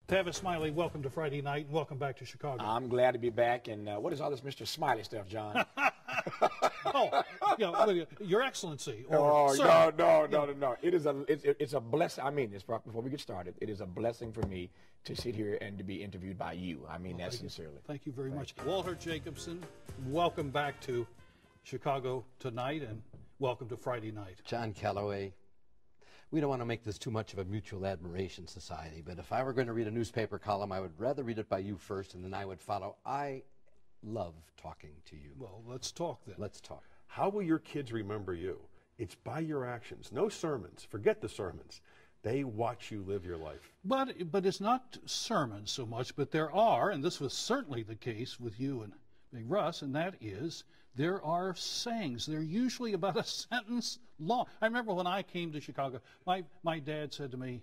Tavis Smiley, welcome to Friday Night and welcome back to Chicago. I'm glad to be back. And what is all this Mr. Smiley stuff, John? Oh, Your Excellency. Or Oh, sir. No. It's a blessing. I mean this before we get started. It is a blessing for me to sit here and to be interviewed by you. I mean that sincerely. Thank you very much. Walter Jacobson, welcome back to Chicago tonight and welcome to Friday Night. John Callaway. We don't want to make this too much of a mutual admiration society, but if I were going to read a newspaper column, I would rather read it by you first, and then I would follow. I love talking to you. Well, let's talk then. Let's talk. How will your kids remember you? It's by your actions. No sermons. Forget the sermons. They watch you live your life. But it's not sermons so much, but there are, and this was certainly the case with you and Big Russ, and that is there are sayings. They're usually about a sentence long. I remember when I came to Chicago, my dad said to me,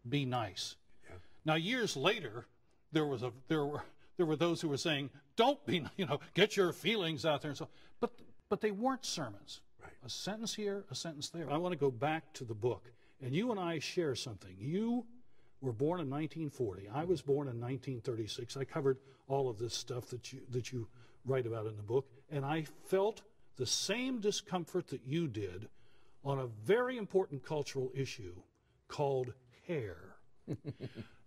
"Be nice." Yeah. Now years later, there were those who were saying, "Don't be, get your feelings out there," and so. But they weren't sermons. Right. A sentence here, a sentence there. I want to go back to the book, and you and I share something. You were born in 1940. I was born in 1936. I covered all of this stuff that you write about in the book, and I felt the same discomfort that you did on a very important cultural issue called hair.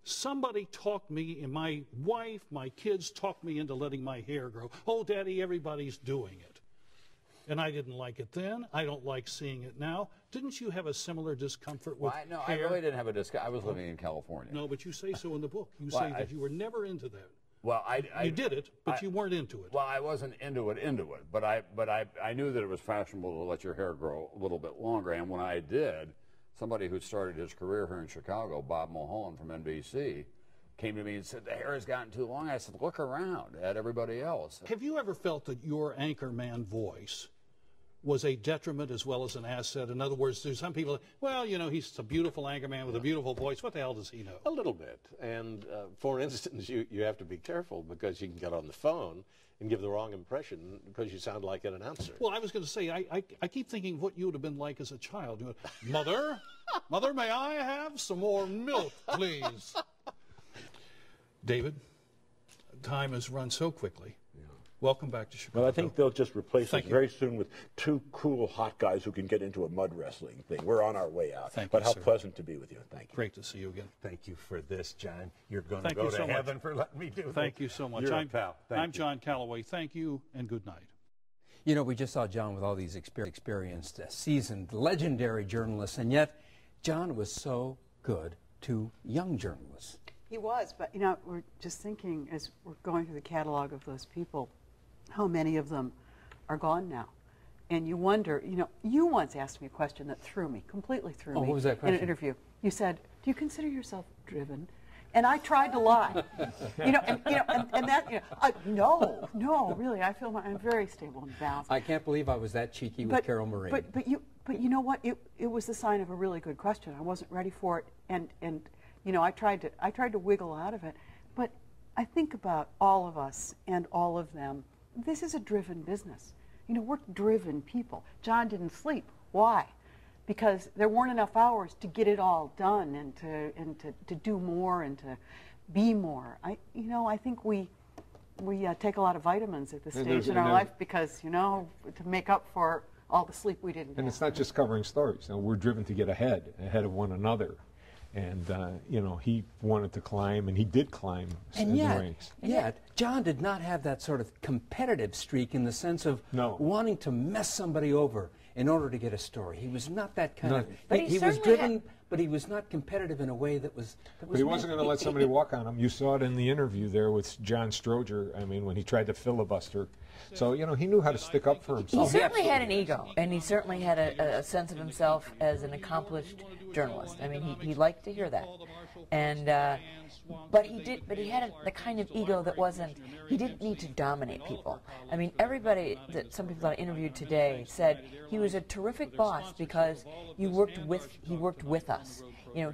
Somebody talked me, and my wife, my kids talked me into letting my hair grow. "Oh, Daddy, everybody's doing it." And I didn't like it then. I don't like seeing it now. Didn't you have a similar discomfort with hair? No, I really didn't have a discomfort. I was living in California. No, but you say so in the book. You say that you were never into that. Well, you did it, but you weren't into it. Well, I wasn't into it, but I knew that it was fashionable to let your hair grow a little bit longer. And when I did, somebody who started his career here in Chicago, Bob Mulholland from NBC, came to me and said, "The hair has gotten too long." I said, "Look around at everybody else." Have you ever felt that your anchorman voice was a detriment as well as an asset? In other words, there's some people, well, he's a beautiful anchorman with a beautiful voice. What the hell does he know? A little bit. And for instance, you have to be careful because you can get on the phone and give the wrong impression because you sound like an announcer. Well, I was going to say, I keep thinking what you would have been like as a child. Mother, may I have some more milk, please? David, time has run so quickly. Welcome back to Chicago. Well, I think they'll just replace us very soon with two cool hot guys who can get into a mud wrestling thing. We're on our way out. But how pleasant to be with you. Thank you. Great to see you again. Thank you for this, John. You're going to go to heaven for letting me do this. Thank you so much. You're a pal. I'm John Callaway. Thank you and good night. We just saw John with all these experienced, seasoned, legendary journalists, and yet John was so good to young journalists. He was, but we're just thinking as we're going through the catalog of those people, how many of them are gone now. And you wonder, you once asked me a question that completely threw me. What was that question? In an interview. You said, "Do you consider yourself driven?" And I tried to lie. No, really, I feel I'm very stable and balanced. I can't believe I was that cheeky with Carol Marie. But you know what? It was the sign of a really good question. I wasn't ready for it, and I tried to wiggle out of it. But I think about all of us and all of them. This is a driven business. We're driven people. John didn't sleep. Why? Because there weren't enough hours to get it all done and to do more and to be more. I think we take a lot of vitamins at this stage in our life because, to make up for all the sleep we didn't have. And it's not just covering stories. We're driven to get ahead of one another. And, he wanted to climb, and he did climb in the ranks. And yet, John did not have that sort of competitive streak in the sense of wanting to mess somebody over in order to get a story. He was not that kind of... But he was driven, but he was not competitive in a way that was... But he wasn't going to let somebody walk on him. You saw it in the interview there with John Stroger, when he tried to filibuster. So, he knew how to stick up for himself. He certainly had an ego, and he certainly had a sense of himself as an accomplished journalist. He liked to hear that. And but he had the kind of ego that wasn't, he didn't need to dominate people. Everybody that some people I interviewed today said he was a terrific boss because he worked with us.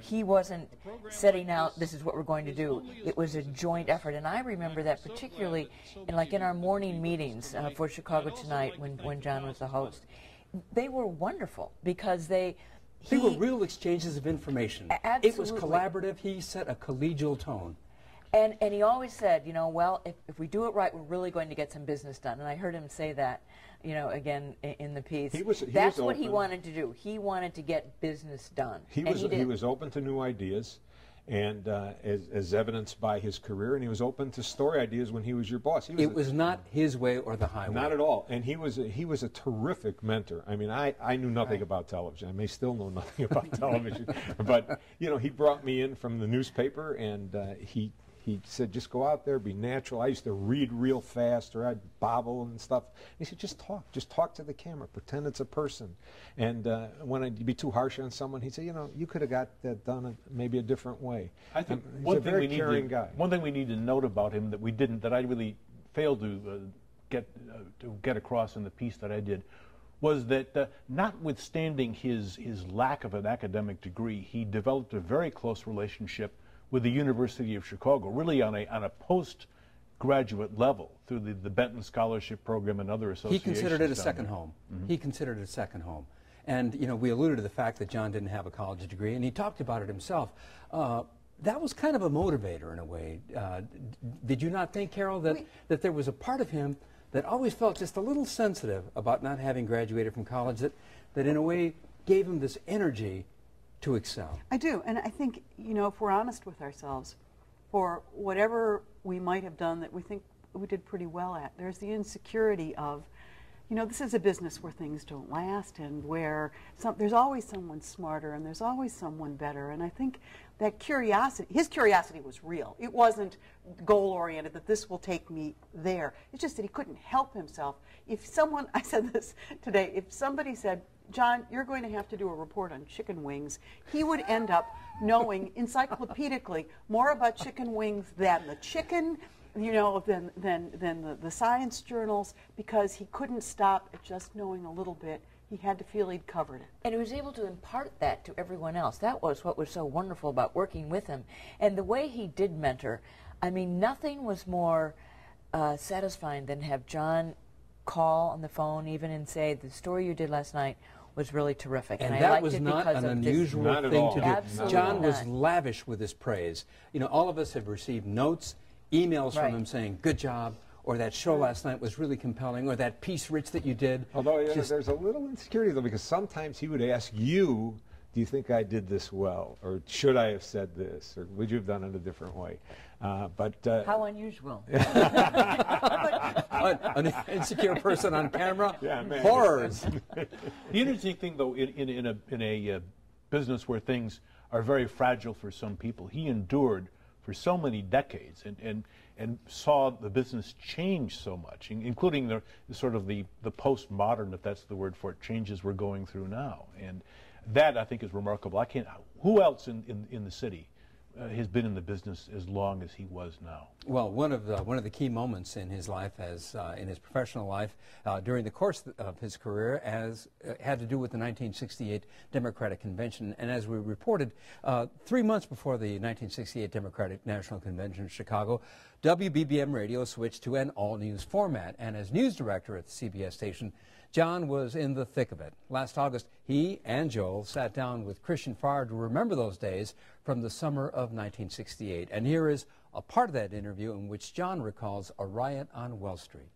He wasn't setting out, this is what we're going to do. It was a joint effort, and I remember that particularly in our morning meetings for Chicago Tonight when John was the host. They were wonderful because they They were real exchanges of information. Absolutely. It was collaborative. He set a collegial tone. And he always said, you know, well, if we do it right, we're really going to get some business done. And I heard him say that, you know, again in the piece. That's what he wanted to do. He wanted to get business done. He was open to new ideas, and as evidenced by his career, and he was open to story ideas when he was your boss. It was not his way or the highway. Not at all. And he was a terrific mentor. I mean, I knew nothing about television. I may still know nothing about television, but you know, he brought me in from the newspaper, and he said, just go out there, be natural. I used to read real fast, or I'd bobble and stuff. He said, just talk to the camera, pretend it's a person. And when I'd be too harsh on someone, he'd say, you know, you could have got that done maybe a different way. I think he's a very caring guy. One thing we need to note about him that we didn't, that I really failed to get across in the piece that I did, was that notwithstanding his lack of an academic degree, he developed a very close relationship with the University of Chicago, really on a postgraduate level through the Benton Scholarship Program and other associations. He considered it a second home. He considered it a second home. And, you know, we alluded to the fact that John didn't have a college degree, and he talked about it himself. That was kind of a motivator in a way. Did you not think, Carol, that there was a part of him that always felt just a little sensitive about not having graduated from college, that in a way gave him this energy to excel? I do, and I think, you know, if we're honest with ourselves, for whatever we might have done that we think we did pretty well at, there's the insecurity of, you know, this is a business where things don't last, and where there's always someone smarter and there's always someone better. And I think that curiosity, his curiosity was real. It wasn't goal-oriented, that this will take me there. It's just that he couldn't help himself. If someone, I said this today, if somebody said, John, you're going to have to do a report on chicken wings, he would end up knowing encyclopedically more about chicken wings than the chicken, you know, than the science journals, because he couldn't stop at just knowing a little bit. He had to feel he'd covered it. And he was able to impart that to everyone else. That was what was so wonderful about working with him. And the way he did mentor, I mean, nothing was more satisfying than have John call on the phone even and say, the story you did last night was really terrific. And that was not an unusual thing to do. Absolutely John was lavish with his praise. You know, all of us have received notes, emails from him saying, good job, or that show last night was really compelling, or that piece, Rich, that you did. Although there's a little insecurity, though, because sometimes he would ask you, do you think I did this well? Or should I have said this? Or would you have done it a different way? How unusual. An insecure person on camera? Yeah, man. Horrors. The interesting thing, though, in a business where things are very fragile for some people, he endured for so many decades and saw the business change so much, including the sort of the postmodern, if that's the word for it, changes we're going through now. And that, I think, is remarkable. Who else in the city has been in the business as long as he was now? Well, one of the key moments in his life, in his professional life, during the course of his career, had to do with the 1968 Democratic Convention. And as we reported, 3 months before the 1968 Democratic National Convention in Chicago, WBBM Radio switched to an all-news format. And as news director at the CBS station, John was in the thick of it. Last August, he and Joel sat down with Christian Farr to remember those days from the summer of 1968. And here is a part of that interview in which John recalls a riot on Wells Street.